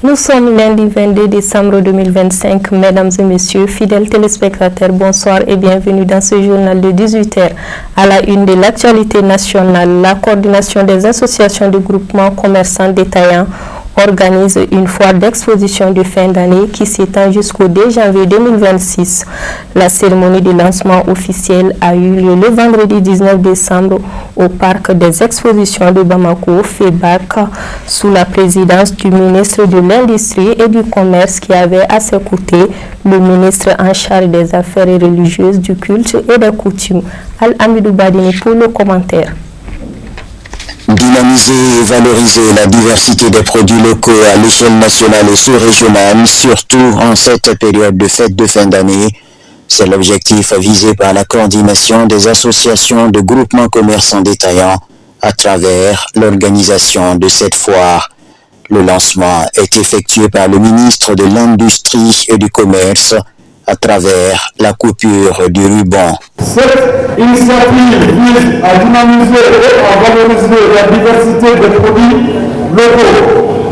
Nous sommes lundi 22 décembre 2025. Mesdames et messieurs, fidèles téléspectateurs, bonsoir et bienvenue dans ce journal de 18h. À la une de l'actualité nationale, la coordination des associations de groupements commerçants détaillants organise une foire d'exposition de fin d'année qui s'étend jusqu'au 2 janvier 2026. La cérémonie de lancement officiel a eu lieu le vendredi 19 décembre au parc des expositions de Bamako, FEBAC, sous la présidence du ministre de l'Industrie et du Commerce qui avait à ses côtés le ministre en charge des Affaires religieuses, du culte et des coutumes, Al-Amidou Badini, pour le commentaire. Dynamiser et valoriser la diversité des produits locaux à l'échelle nationale et sous-régionale, surtout en cette période de fête de fin d'année, c'est l'objectif visé par la coordination des associations de groupements commerçants détaillants à travers l'organisation de cette foire. Le lancement est effectué par le ministre de l'Industrie et du Commerce à travers la coupure du ruban. Cette initiative vise à dynamiser et à valoriser la diversité des produits locaux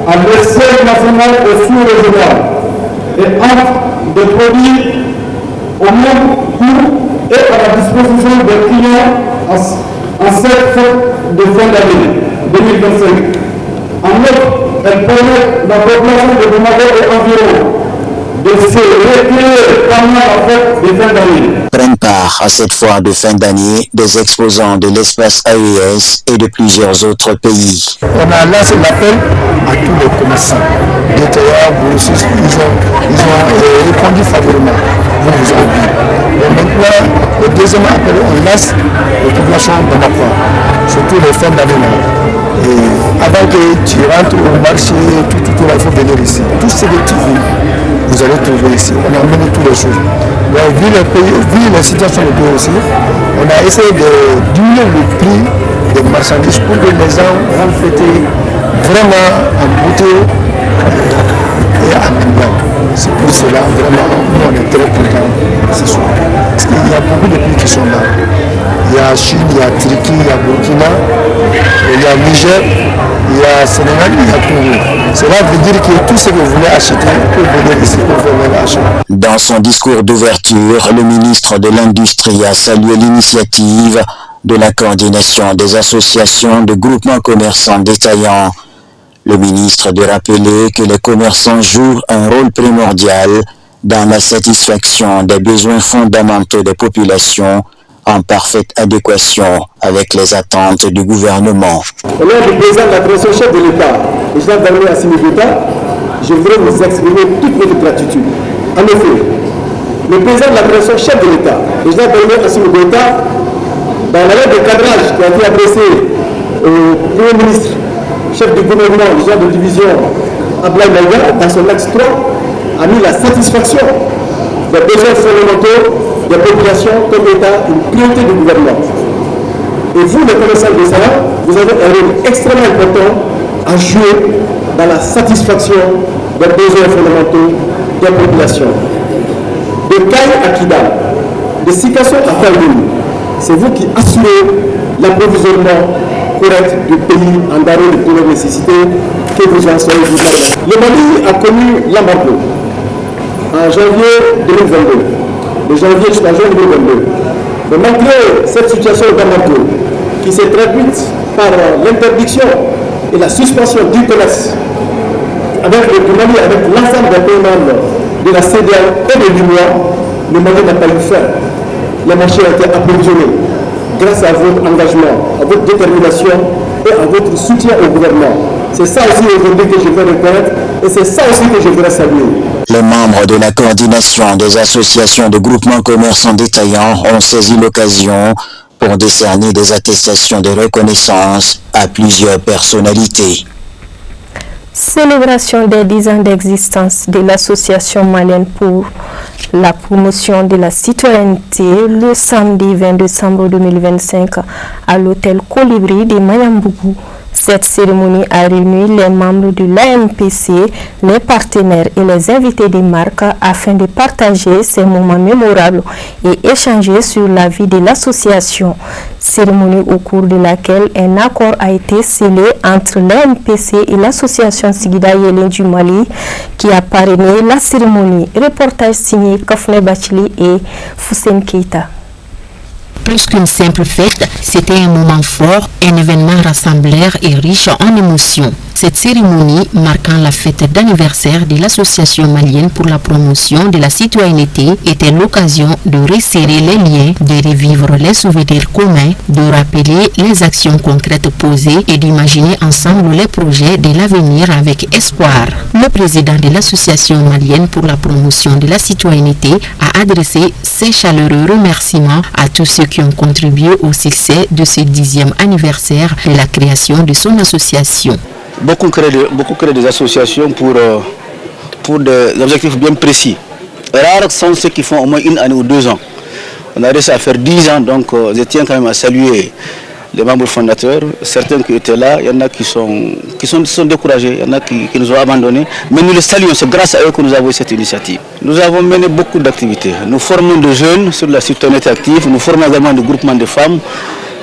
à l'échelle nationale et sous-régionale et entre des produits au même coût et à la disposition des clients en cette fête de fin d'année 2025. En outre, elle permet la population de Bamako et environ de se recueillir pendant la fête de fin d'année. Prennent part à cette foire de fin d'année des exposants de l'espace AES et de plusieurs autres pays. On a lancé l'appel à tous les commerçants détaillants, ils ont répondu favorablement. Vous avez vu. Et maintenant, le deuxième appel, on lance les populations de Bamako, surtout les fins d'année. Et avant que tu rentres au marché, tout, il faut venir ici. Tout ce que tu veux, vous allez trouver ici. On a mené toutes les choses. Donc, vu la situation du pays aussi, on a essayé de diminuer le prix des marchandises pour que les gens vont fêter vraiment en beauté et en ambiance. C'est pour cela, vraiment, nous on est très contents ce soir. Parce qu'il y a beaucoup de pays qui sont là. Il y a Chine, il y a Turquie, il y a Burkina, il y a Niger, il y a Sénégal, il y a Congo. Cela veut dire que tout ce que vous voulez acheter, vous pouvez venir ici pour venir acheter. Dans son discours d'ouverture, le ministre de l'Industrie a salué l'initiative de la coordination des associations de groupements commerçants détaillants. Le ministre de rappeler que les commerçants jouent un rôle primordial dans la satisfaction des besoins fondamentaux des populations en parfaite adéquation avec les attentes du gouvernement. Au nom du président de la Direction chef de l'État, le général d'armée Assimi Goïta, je voudrais vous exprimer toute notre gratitude. En effet, le président de la Direction chef de l'État, le général d'armée Assimi Goïta, dans la lettre de cadrage qui a été adressée au Premier ministre, chef du gouvernement, le général de division Ablaye Maïga, dans son axe 3, a mis la satisfaction des besoins fondamentaux des populations comme État une priorité du gouvernement. Et vous, les commerçants de Salah, vous avez un rôle extrêmement important à jouer dans la satisfaction des besoins fondamentaux des populations. De Kaï à Kidal, de Sikasso à Kalgoum, c'est vous qui assurez l'approvisionnement correct du pays en denrées de première nécessité que vous en serez vous. Le Mali a connu l'embargo en janvier 2022. De janvier jusqu'à juin 2022. Mais malgré cette situation d'embargo qui s'est traduite par l'interdiction et la suspension du commerce avec le Mali, avec l'ensemble des pays membres de la CEDEAO et de l'UMOA, le Mali n'a pas eu faim. Les marchés ont été approvisionnés grâce à votre engagement, à votre détermination et à votre soutien au gouvernement. C'est ça aussi aujourd'hui que je veux reconnaître et c'est ça aussi que je voudrais saluer. Les membres de la coordination des associations de groupements commerçants détaillants ont saisi l'occasion pour décerner des attestations de reconnaissance à plusieurs personnalités. Célébration des 10 ans d'existence de l'association malienne pour la promotion de la citoyenneté le samedi 20 décembre 2025 à l'hôtel Colibri de Mayambougou. Cette cérémonie a réuni les membres de l'ANPC, les partenaires et les invités des marques afin de partager ces moments mémorables et échanger sur la vie de l'association. Cérémonie au cours de laquelle un accord a été scellé entre l'ANPC et l'association Sigida Yélin du Mali qui a parrainé la cérémonie. Reportage signé Kofne Bachili et Foussem Keita. Plus qu'une simple fête, c'était un moment fort, un événement rassembleur et riche en émotions. Cette cérémonie, marquant la fête d'anniversaire de l'Association malienne pour la promotion de la citoyenneté, était l'occasion de resserrer les liens, de revivre les souvenirs communs, de rappeler les actions concrètes posées et d'imaginer ensemble les projets de l'avenir avec espoir. Le président de l'Association malienne pour la promotion de la citoyenneté a adressé ses chaleureux remerciements à tous ceux qui ont contribué au succès de ce 10e anniversaire de la création de son association. Beaucoup créent des associations pour des objectifs bien précis. Rares sont ceux qui font au moins 1 année ou 2 ans. On a réussi à faire 10 ans, donc je tiens quand même à saluer les membres fondateurs. Certains qui étaient là, il y en a qui sont découragés, il y en a qui nous ont abandonnés. Mais nous les saluons, c'est grâce à eux que nous avons eu cette initiative. Nous avons mené beaucoup d'activités. Nous formons des jeunes sur la citoyenneté active, nous formons également des groupements de femmes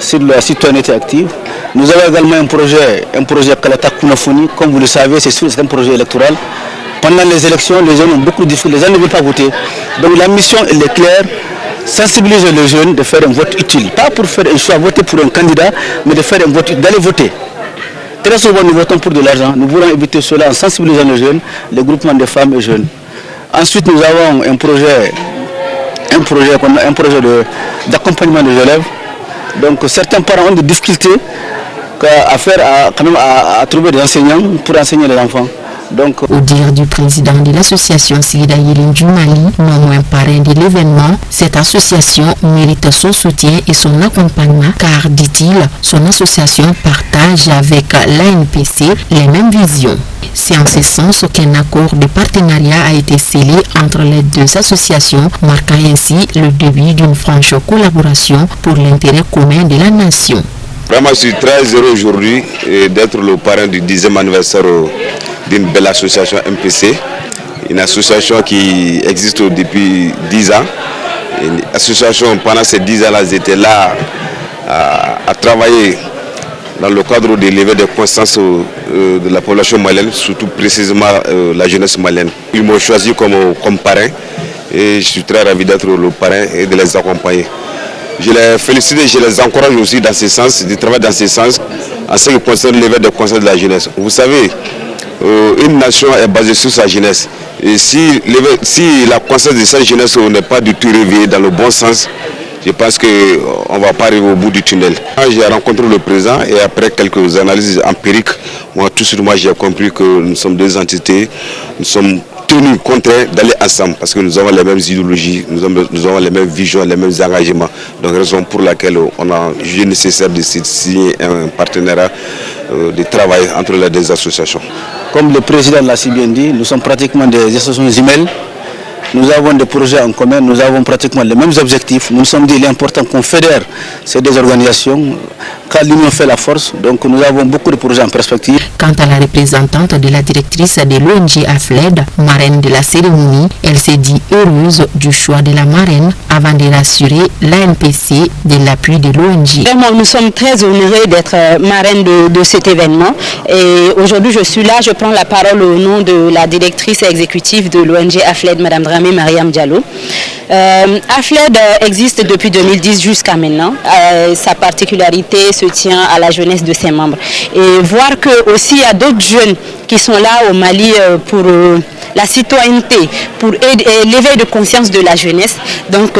sur la citoyenneté active. Nous avons également un projet Kalata Kunafoni, comme vous le savez, c'est un projet électoral. Pendant les élections, les jeunes ont beaucoup de difficultés, les gens ne veulent pas voter. Donc la mission elle est claire, sensibiliser les jeunes de faire un vote utile. Pas pour faire un choix, voter pour un candidat, mais de faire un vote utile, d'aller voter. Très souvent nous votons pour de l'argent, nous voulons éviter cela en sensibilisant les jeunes, les groupements de femmes et jeunes. Ensuite nous avons un projet d'accompagnement des élèves. Donc certains parents ont des difficultés à trouver des enseignants pour enseigner les enfants. Donc, au dire du président de l'association Sigida Yélin du Mali, non moins parrain de l'événement, cette association mérite son soutien et son accompagnement car, dit-il, son association partage avec l'ANPC les mêmes visions. C'est en ce sens qu'un accord de partenariat a été scellé entre les deux associations, marquant ainsi le début d'une franche collaboration pour l'intérêt commun de la nation. Vraiment, je suis très heureux aujourd'hui d'être le parrain du 10e anniversaire d'une belle association MPC, une association qui existe depuis 10 ans. Une association, pendant ces 10 ans-là, ils étaient là à travailler dans le cadre de l'éveil de conscience de la population malienne, surtout précisément la jeunesse malienne. Ils m'ont choisi comme parrain et je suis très ravi d'être le parrain et de les accompagner. Je les félicite et je les encourage aussi dans ce sens, de travailler dans ce sens, en ce qui concerne l'éveil de conscience de la jeunesse. Vous savez, une nation est basée sur sa jeunesse. Et si la conscience de sa jeunesse n'est pas du tout réveillée dans le bon sens, je pense qu'on ne va pas arriver au bout du tunnel. J'ai rencontré le président et après quelques analyses empiriques, tout de suite j'ai compris que nous sommes deux entités, nous sommes tenus contraints d'aller ensemble parce que nous avons les mêmes idéologies, nous avons les mêmes visions, les mêmes engagements. Donc raison pour laquelle on a jugé nécessaire de signer un partenariat de travail entre les deux associations. Comme le président l'a si bien dit, nous sommes pratiquement des associations jumelles. Nous avons des projets en commun, nous avons pratiquement les mêmes objectifs. Nous nous sommes dit qu'il est important qu'on fédère ces deux organisations, car l'union fait la force. Donc nous avons beaucoup de projets en perspective. Quant à la représentante de la directrice de l'ONG AFLED, marraine de la cérémonie, elle s'est dit heureuse du choix de la marraine avant de rassurer l'ANPC de l'appui de l'ONG. Vraiment, nous sommes très honorés d'être marraine de cet événement. Et aujourd'hui, je suis là, je prends la parole au nom de la directrice exécutive de l'ONG AFLED, Mme Dramé Mariam Diallo. AFLED existe depuis 2010 jusqu'à maintenant. Sa particularité se tient à la jeunesse de ses membres. Et voir que aussi il y a d'autres jeunes qui sont là au Mali pour la citoyenneté, pour l'éveil de conscience de la jeunesse. Donc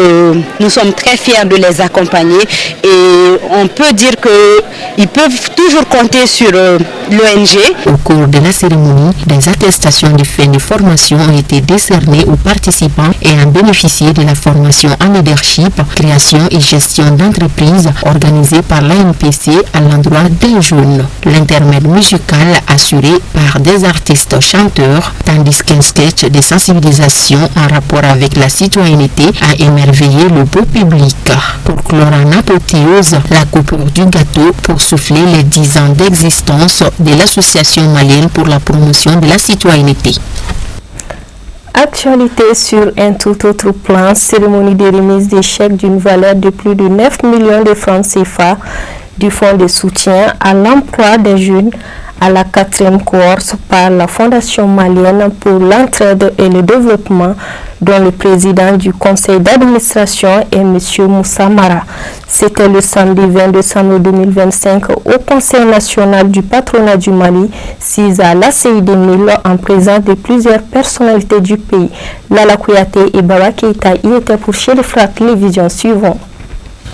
nous sommes très fiers de les accompagner et on peut dire qu'ils peuvent toujours compter sur l'ONG. Au cours de la cérémonie, des attestations de fin de formation ont été décernées aux participants et ont bénéficié de la formation en leadership, création et gestion d'entreprise organisée par l'ANPC à l'endroit des jeunes. L'intermède musical assuré par des artistes chanteurs, tandis qu'un d'un sketch de sensibilisation en rapport avec la citoyenneté a émerveillé le beau public. Pour clore en apothéose la coupure du gâteau pour souffler les 10 ans d'existence de l'Association malienne pour la promotion de la citoyenneté. Actualité sur un tout autre plan, cérémonie de remise des chèques d'une valeur de plus de 9 millions de francs CFA du Fonds de soutien à l'emploi des jeunes à la 4e cohorte par la Fondation malienne pour l'entraide et le développement, dont le président du conseil d'administration est M. Moussa Mara. C'était le samedi 22 décembre 2025 au Conseil national du patronat du Mali, 6 à l'ACI 2000, en présence de plusieurs personnalités du pays. Lala Kouyaté et Baba Keïta y étaient pour Chérifra Télévision. Suivant.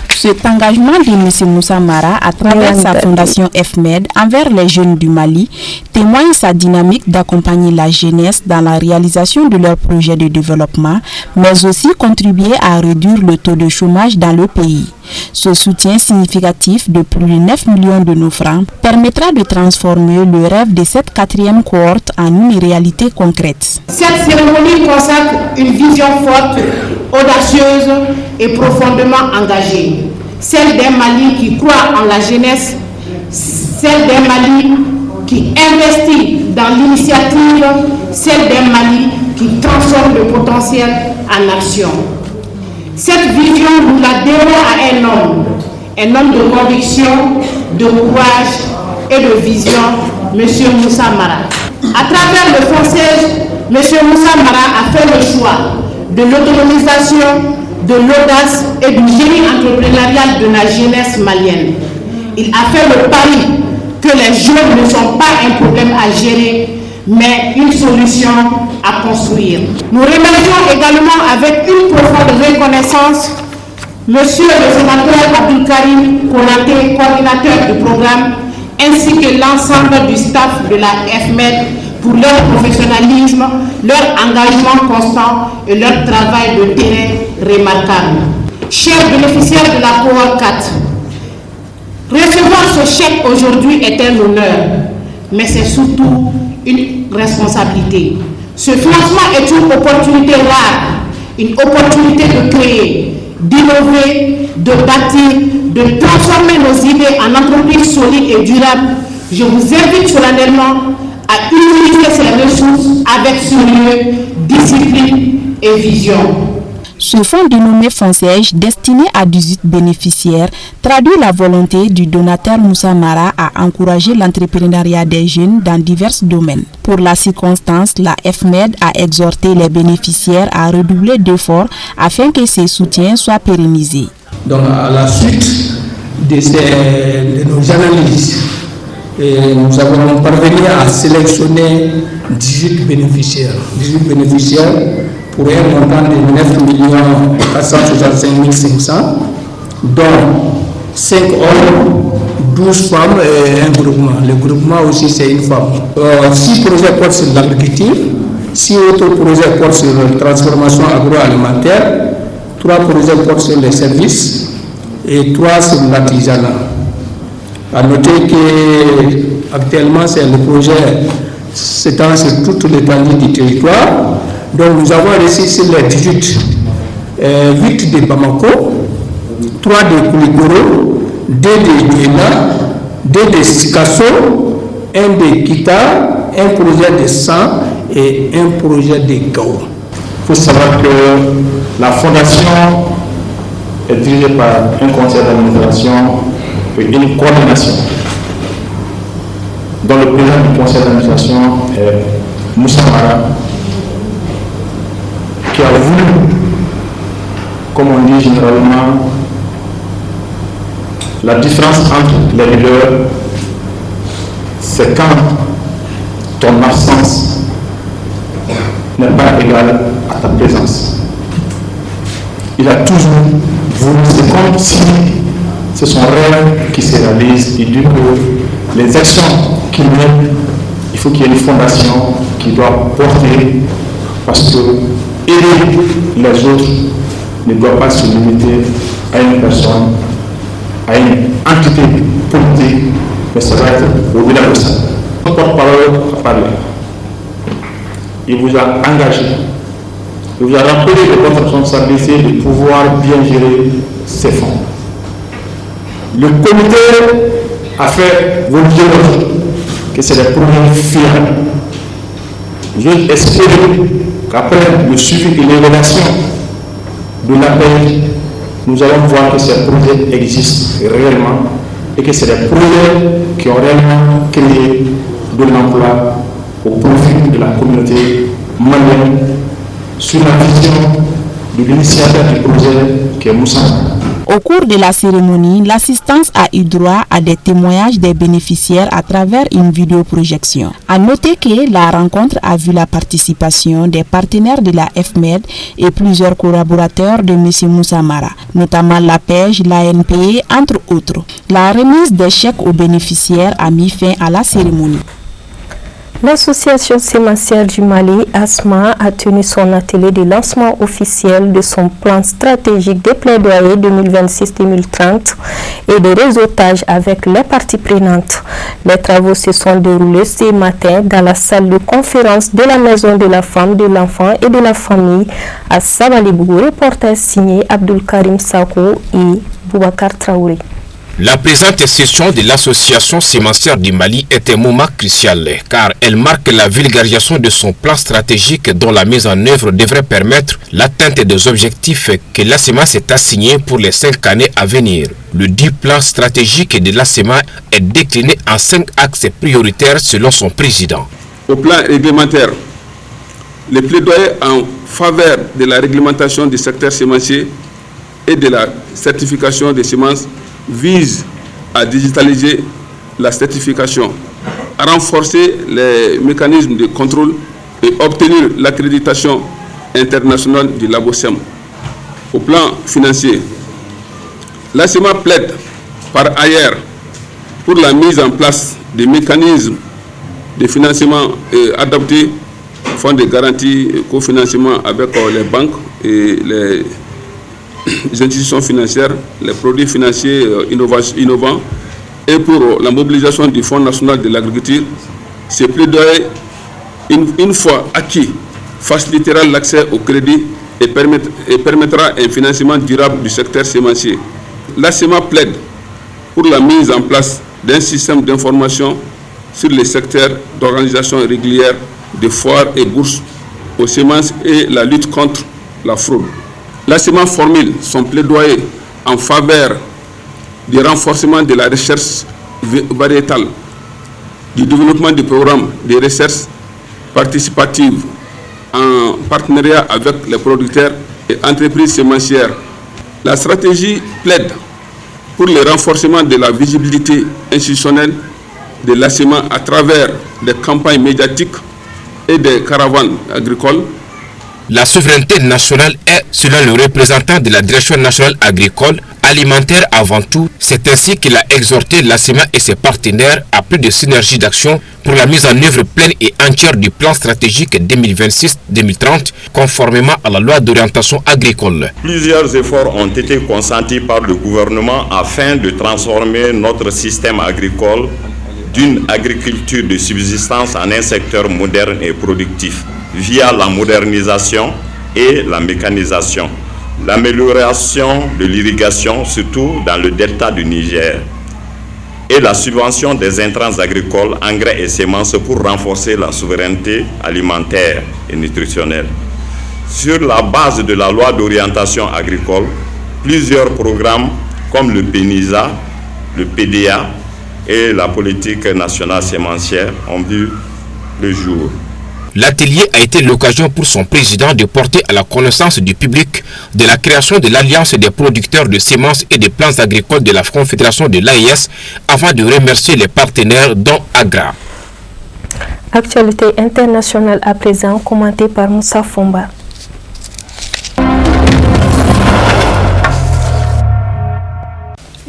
Cet engagement de M. Moussa Mara à travers sa fondation FMED envers les jeunes du Mali témoigne sa dynamique d'accompagner la jeunesse dans la réalisation de leurs projets de développement, mais aussi contribuer à réduire le taux de chômage dans le pays. Ce soutien significatif de plus de 9 millions de nos francs permettra de transformer le rêve de cette 4e cohorte en une réalité concrète. Cette cérémonie consacre une vision forte, audacieuse et profondément engagée. Celle d'un Mali qui croit en la jeunesse, celle d'un Mali qui investit dans l'initiative, celle d'un Mali qui transforme le potentiel en action. Cette vision, nous la devons à un homme de conviction, de courage et de vision, M. Moussa Mara. À travers le FONSEJ, M. Moussa Mara a fait le choix de l'autonomisation, de l'audace et du génie entrepreneurial de la jeunesse malienne. Il a fait le pari que les jeunes ne sont pas un problème à gérer, mais une solution à construire. Nous remercions également avec une profonde reconnaissance Monsieur le sénateur Abdul Karim Konaté, coordinateur du programme, ainsi que l'ensemble du staff de la FMED pour leur professionnalisme, leur engagement constant et leur travail de terrain remarquable. Chers bénéficiaires de la cohorte 4, recevoir ce chèque aujourd'hui est un honneur, mais c'est surtout une responsabilité. Ce financement est une opportunité rare, une opportunité de créer, d'innover, de bâtir, de transformer nos idées en entreprises solides et durables. Je vous invite solennellement à utiliser ces ressources avec sérieux, discipline et vision. Ce fonds dénommé FONSEJ, destiné à 18 bénéficiaires, traduit la volonté du donateur Moussa Mara à encourager l'entrepreneuriat des jeunes dans divers domaines. Pour la circonstance, la FMED a exhorté les bénéficiaires à redoubler d'efforts afin que ces soutiens soient pérennisés. Donc, à la suite de nos analyses, nous avons parvenu à sélectionner 18 bénéficiaires. 18 bénéficiaires pour un montant de 9 465 500, dont 5 hommes, 12 femmes et un groupement. Le groupement aussi, c'est une femme. 6 projets portent sur l'agriculture, 6 autres projets portent sur la transformation agroalimentaire, 3 projets portent sur les services et 3 sur l'artisanat. À noter qu'actuellement, c'est le projet s'étend sur toute l'étendue du territoire. Donc nous avons reçu sur les 18, 8 de Bamako, 3 de Kouligoro, 2 de Guéna, 2 de Sikasso, 1 de Kita, un projet de Sang et un projet de Gao. Il faut savoir que la fondation est dirigée par un conseil d'administration et une coordination, dont le président du conseil d'administration est Moussa Mara, qui a voulu, comme on dit généralement, la différence entre les leaders, c'est quand ton absence n'est pas égale à ta présence. Il a toujours voulu, c'est comme si c'est son rêve qui se réalise. Il dit que les actions qu'il mène, il faut qu'il y ait une fondation qui doit porter, parce que aider les autres ne doit pas se limiter à une personne, à une entité politique, mais ça va être au-delà de ça. Notre porte-parole a parlé. il vous a engagé. Il vous a rappelé que votre responsabilité de pouvoir bien gérer ces fonds. Le comité a fait vos dialogues, que c'est des projets fiables. Je espère qu'après le suivi et l'évaluation de l'appel, nous allons voir que ces projets existent réellement et que c'est des projets qui ont réellement créé de l'emploi au profit de la communauté malienne sur la vision de l'initiateur du projet qui est Moussa. Au cours de la cérémonie, l'assistance a eu droit à des témoignages des bénéficiaires à travers une vidéoprojection. À noter que la rencontre a vu la participation des partenaires de la FMED et plusieurs collaborateurs de M. Moussa Mara, notamment l'APEJ, l'ANPE, entre autres. La remise des chèques aux bénéficiaires a mis fin à la cérémonie. L'association sémencière du Mali, ASMA, a tenu son atelier de lancement officiel de son plan stratégique de plaidoyer 2026-2030 et de réseautage avec les parties prenantes. Les travaux se sont déroulés ce matin dans la salle de conférence de la Maison de la Femme, de l'Enfant et de la Famille à Sabalibou. Reportage signé Abdul Karim Sako et Boubacar Traoré. La présente session de l'association sémencière du Mali est un moment crucial car elle marque la vulgarisation de son plan stratégique dont la mise en œuvre devrait permettre l'atteinte des objectifs que l'ASEMA s'est assigné pour les 5 années à venir. Le dit plan stratégique de l'ASEMA est décliné en 5 axes prioritaires selon son président. Au plan réglementaire, les plaidoyers en faveur de la réglementation du secteur sémencier et de la certification des semences vise à digitaliser la certification, à renforcer les mécanismes de contrôle et obtenir l'accréditation internationale du LaboSem. Au plan financier, l'ASEMA plaide par ailleurs pour la mise en place des mécanismes de financement adaptés, fonds de garantie, cofinancement avec les banques et les institutions financières, les produits financiers innovants et pour la mobilisation du Fonds national de l'agriculture. Ces plaidoyers, une fois acquis, facilitera l'accès au crédit et permettra un financement durable du secteur sémencier. L'ASEMA plaide pour la mise en place d'un système d'information sur les secteurs d'organisation régulière de foires et bourses aux semences et la lutte contre la fraude. L'ASEMA formule son plaidoyer en faveur du renforcement de la recherche variétale, du développement du programme de recherche participative en partenariat avec les producteurs et entreprises sémencières. La stratégie plaide pour le renforcement de la visibilité institutionnelle de l'ASEMA à travers des campagnes médiatiques et des caravanes agricoles. La souveraineté nationale est, selon le représentant de la Direction nationale agricole, alimentaire avant tout. C'est ainsi qu'il a exhorté l'ASEMA et ses partenaires à plus de synergie d'action pour la mise en œuvre pleine et entière du plan stratégique 2026-2030, conformément à la loi d'orientation agricole. Plusieurs efforts ont été consentis par le gouvernement afin de transformer notre système agricole d'une agriculture de subsistance en un secteur moderne et productif, via la modernisation et la mécanisation, l'amélioration de l'irrigation, surtout dans le delta du Niger, et la subvention des intrants agricoles, engrais et semences pour renforcer la souveraineté alimentaire et nutritionnelle. Sur la base de la loi d'orientation agricole, plusieurs programmes comme le PENISA, le PDA et la politique nationale sémencière ont vu le jour. L'atelier a été l'occasion pour son président de porter à la connaissance du public de la création de l'Alliance des producteurs de semences et des plants agricoles de la Confédération de l'AES avant de remercier les partenaires dont Agra. Actualité internationale à présent commentée par Moussa Fomba.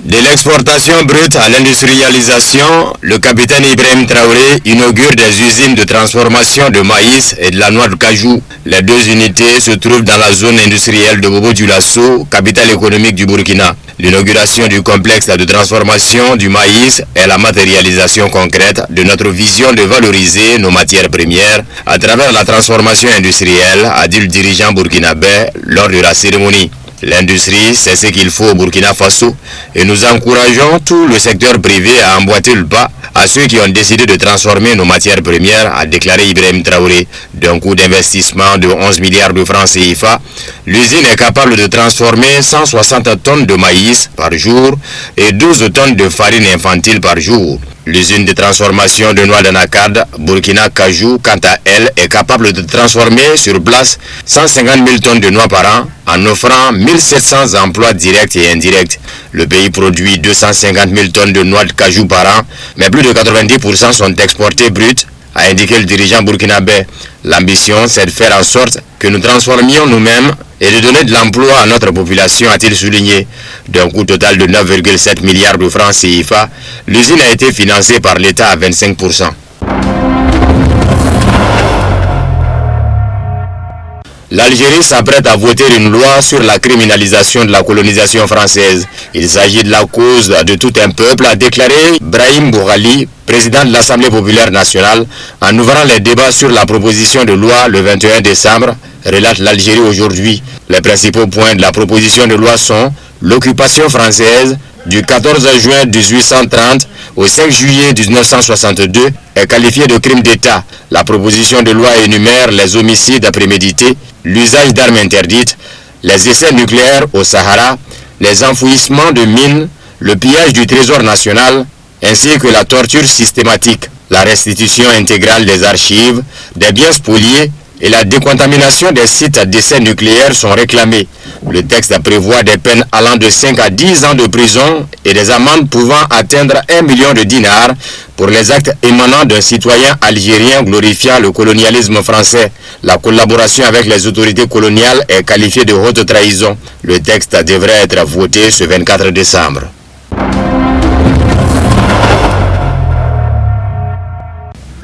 De l'exportation brute à l'industrialisation, le capitaine Ibrahim Traoré inaugure des usines de transformation de maïs et de la noix de cajou. Les 2 unités se trouvent dans la zone industrielle de Bobo-Dioulasso, capitale économique du Burkina. L'inauguration du complexe de transformation du maïs est la matérialisation concrète de notre vision de valoriser nos matières premières à travers la transformation industrielle, a dit le dirigeant burkinabé lors de la cérémonie. L'industrie, c'est ce qu'il faut au Burkina Faso et nous encourageons tout le secteur privé à emboîter le pas à ceux qui ont décidé de transformer nos matières premières, a déclaré Ibrahim Traoré. D'un coût d'investissement de 11 milliards de francs CFA, l'usine est capable de transformer 160 tonnes de maïs par jour et 12 tonnes de farine infantile par jour. L'usine de transformation de noix d'anacarde, Burkina Cajou, quant à elle, est capable de transformer sur place 150 000 tonnes de noix par an en offrant 1700 emplois directs et indirects. Le pays produit 250 000 tonnes de noix de cajou par an, mais plus de 90% sont exportés bruts, a indiqué le dirigeant burkinabé. L'ambition, c'est de faire en sorte que nous transformions nous-mêmes et de donner de l'emploi à notre population, a-t-il souligné. D'un coût total de 9,7 milliards de francs CFA, l'usine a été financée par l'État à 25%. L'Algérie s'apprête à voter une loi sur la criminalisation de la colonisation française. Il s'agit de la cause de tout un peuple, a déclaré Brahim Bourali, président de l'Assemblée populaire nationale, en ouvrant les débats sur la proposition de loi le 21 décembre, relate l'Algérie aujourd'hui. Les principaux points de la proposition de loi sont l'occupation française du 14 juin 1830 au 5 juillet 1962 est qualifiée de crime d'État. La proposition de loi énumère les homicides prémédités, l'usage d'armes interdites, les essais nucléaires au Sahara, les enfouissements de mines, le pillage du trésor national, ainsi que la torture systématique, la restitution intégrale des archives, des biens spoliés et la décontamination des sites d'essais nucléaires sont réclamés. Le texte prévoit des peines allant de 5 à 10 ans de prison et des amendes pouvant atteindre 1 million de dinars pour les actes émanant d'un citoyen algérien glorifiant le colonialisme français. La collaboration avec les autorités coloniales est qualifiée de haute trahison. Le texte devrait être voté ce 24 décembre.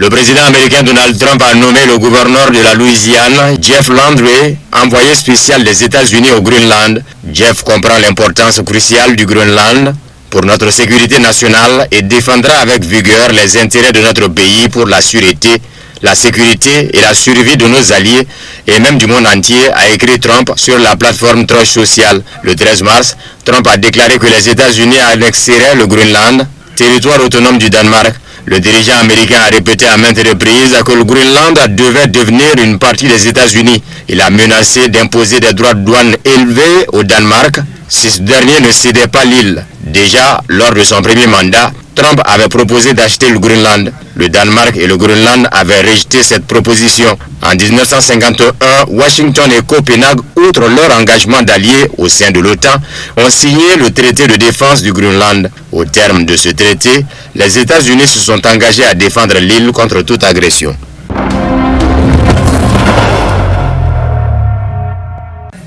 Le président américain Donald Trump a nommé le gouverneur de la Louisiane, Jeff Landry, envoyé spécial des États-Unis au Groenland. Jeff comprend l'importance cruciale du Groenland pour notre sécurité nationale et défendra avec vigueur les intérêts de notre pays pour la sûreté, la sécurité et la survie de nos alliés et même du monde entier, a écrit Trump sur la plateforme Truth Social. Le 13 mars, Trump a déclaré que les États-Unis annexeraient le Groenland, territoire autonome du Danemark. Le dirigeant américain a répété à maintes reprises que le Groenland devait devenir une partie des États-Unis. Il a menacé d'imposer des droits de douane élevés au Danemark si ce dernier ne cédait pas l'île. Déjà, lors de son premier mandat, Trump avait proposé d'acheter le Groenland. Le Danemark et le Groenland avaient rejeté cette proposition. En 1951, Washington et Copenhague, outre leur engagement d'alliés au sein de l'OTAN, ont signé le traité de défense du Groenland. Au terme de ce traité, les États-Unis se sont engagés à défendre l'île contre toute agression.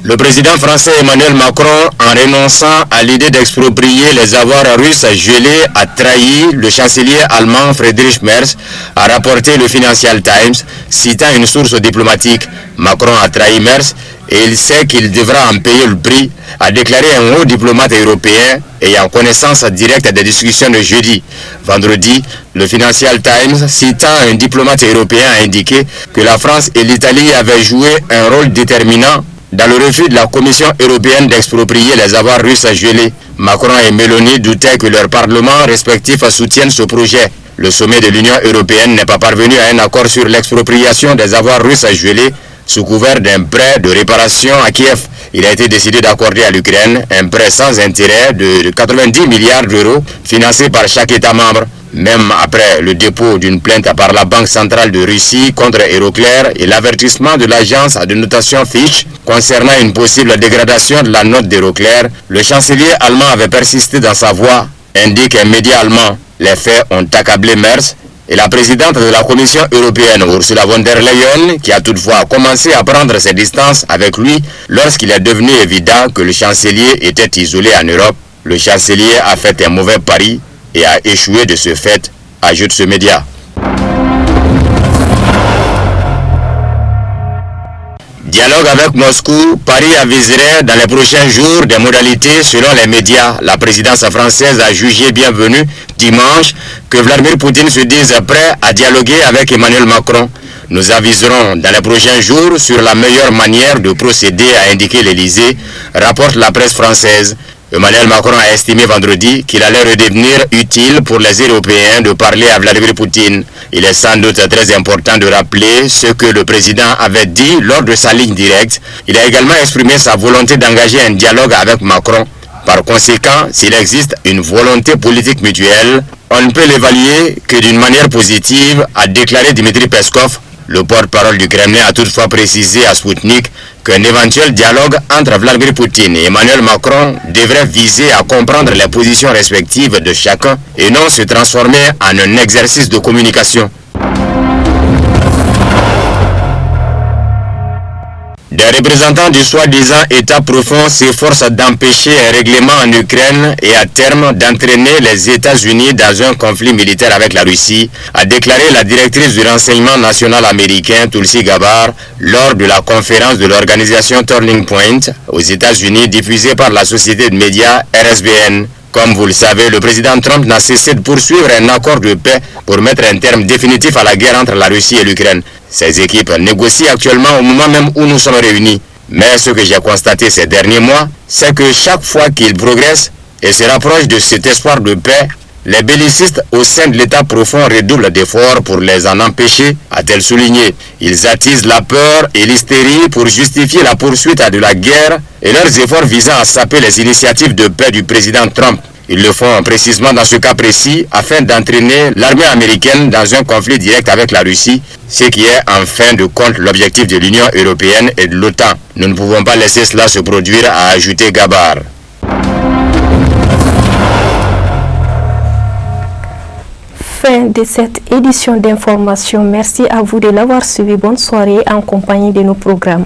Le président français Emmanuel Macron, en renonçant à l'idée d'exproprier les avoirs russes gelés, a trahi le chancelier allemand Friedrich Merz, a rapporté le Financial Times, citant une source diplomatique. Macron a trahi Merz et il sait qu'il devra en payer le prix, a déclaré un haut diplomate européen ayant connaissance directe des discussions de jeudi. Vendredi, le Financial Times, citant un diplomate européen, a indiqué que la France et l'Italie avaient joué un rôle déterminant dans le refus de la Commission européenne d'exproprier les avoirs russes gelés. Macron et Meloni doutaient que leurs parlements respectifs soutiennent ce projet. Le sommet de l'Union européenne n'est pas parvenu à un accord sur l'expropriation des avoirs russes gelés sous couvert d'un prêt de réparation à Kiev. Il a été décidé d'accorder à l'Ukraine un prêt sans intérêt de 90 milliards d'euros financé par chaque État membre. Même après le dépôt d'une plainte par la Banque centrale de Russie contre Euroclear et l'avertissement de l'agence de notation Fitch concernant une possible dégradation de la note d'Euroclear, le chancelier allemand avait persisté dans sa voie, indique un média allemand. Les faits ont accablé Merz et la présidente de la Commission européenne, Ursula von der Leyen, qui a toutefois commencé à prendre ses distances avec lui lorsqu'il est devenu évident que le chancelier était isolé en Europe. Le chancelier a fait un mauvais pari et a échoué de ce fait, ajoute ce média. Dialogue avec Moscou, Paris aviserait dans les prochains jours des modalités selon les médias. La présidence française a jugé bienvenu dimanche que Vladimir Poutine se dise prêt à dialoguer avec Emmanuel Macron. Nous aviserons dans les prochains jours sur la meilleure manière de procéder, a indiqué l'Élysée, rapporte la presse française. Emmanuel Macron a estimé vendredi qu'il allait redevenir utile pour les Européens de parler à Vladimir Poutine. Il est sans doute très important de rappeler ce que le président avait dit lors de sa ligne directe. Il a également exprimé sa volonté d'engager un dialogue avec Macron. Par conséquent, s'il existe une volonté politique mutuelle, on ne peut l'évaluer que d'une manière positive, a déclaré Dmitry Peskov. Le porte-parole du Kremlin a toutefois précisé à Sputnik qu'un éventuel dialogue entre Vladimir Poutine et Emmanuel Macron devrait viser à comprendre les positions respectives de chacun et non se transformer en un exercice de communication. Des représentants du soi-disant État profond s'efforcent d'empêcher un règlement en Ukraine et à terme d'entraîner les États-Unis dans un conflit militaire avec la Russie, a déclaré la directrice du renseignement national américain Tulsi Gabbard lors de la conférence de l'organisation Turning Point aux États-Unis diffusée par la société de médias RSBN. Comme vous le savez, le président Trump n'a cessé de poursuivre un accord de paix pour mettre un terme définitif à la guerre entre la Russie et l'Ukraine. Ces équipes négocient actuellement au moment même où nous sommes réunis. Mais ce que j'ai constaté ces derniers mois, c'est que chaque fois qu'ils progressent et se rapprochent de cet espoir de paix, les bellicistes au sein de l'État profond redoublent d'efforts pour les en empêcher, a-t-elle souligné. Ils attisent la peur et l'hystérie pour justifier la poursuite de la guerre et leurs efforts visant à saper les initiatives de paix du président Trump. Ils le font précisément dans ce cas précis afin d'entraîner l'armée américaine dans un conflit direct avec la Russie, ce qui est en fin de compte l'objectif de l'Union européenne et de l'OTAN. Nous ne pouvons pas laisser cela se produire, a ajouté Gabbard. Fin de cette édition d'information. Merci à vous de l'avoir suivi. Bonne soirée en compagnie de nos programmes.